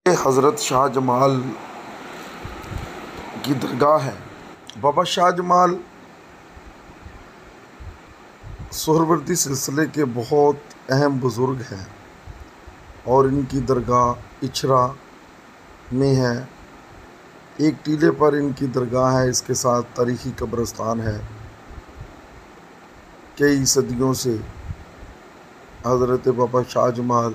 हज़रत शाह जमाल की दरगाह है। बाबा शाह जमाल सहरोवर्दी सिलसिले के बहुत अहम बुज़ुर्ग हैं और इनकी दरगाह इचरा में है। एक टीले पर इनकी दरगाह है, इसके साथ तारीख़ी कब्रिस्तान है। कई सदियों से हज़रत बाबा शाह जमाल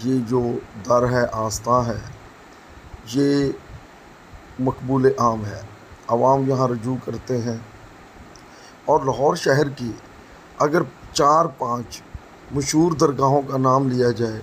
ये जो दर है, आस्था है, ये मकबूल आम है। आवाम यहाँ रजू करते हैं और लाहौर शहर की अगर 4-5 मशहूर दरगाहों का नाम लिया जाए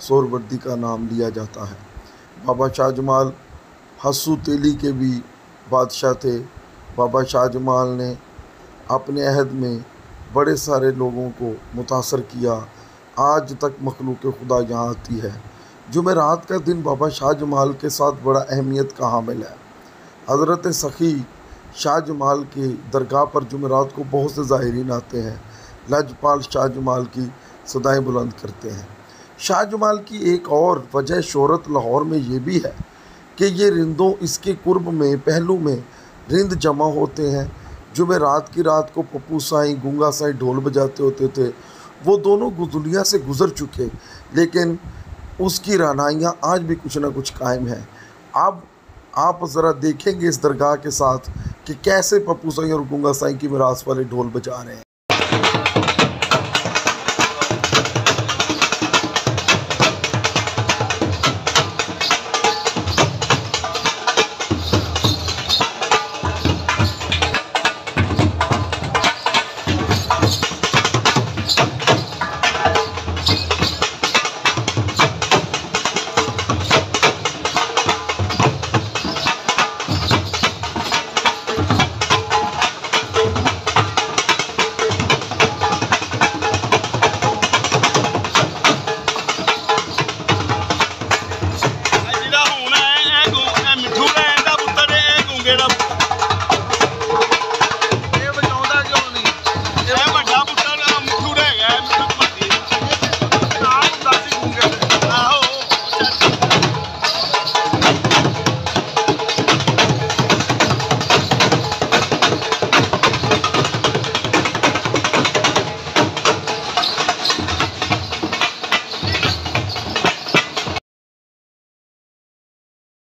सहरोवर्दी का नाम लिया जाता है। बाबा शाह जमाल हस्सू तेली के भी बादशाह थे। बाबा शाह जमाल ने अपने अहद में बड़े सारे लोगों को मुतासर किया। आज तक मखलूक खुदा यहाँ आती है। जुमेरात का दिन बाबा शाह जमाल के साथ बड़ा अहमियत का हामिल है। हज़रत सखी शाह जमाल की दरगाह पर जुमेरात को बहुत से ज़ाहिरीन आते हैं, लजपाल शाह जमाल की सदाएं बुलंद करते हैं। शाह जमाल की एक और वजह शोहरत लाहौर में ये भी है कि ये रिंदों, इसके कुर्ब में पहलू में रिंद जमा होते हैं। जुमेरात की रात को पप्पू साईं, गूंगा साईं ढोल बजाते होते थे। वो दोनों दुनिया से गुज़र चुके, लेकिन उसकी रानाइयाँ आज भी कुछ ना कुछ कायम हैं। अब आप ज़रा देखेंगे इस दरगाह के साथ कि कैसे पप्पू साईं और गूंगा साईं की मिरास वाले ढोल बजा रहे हैं।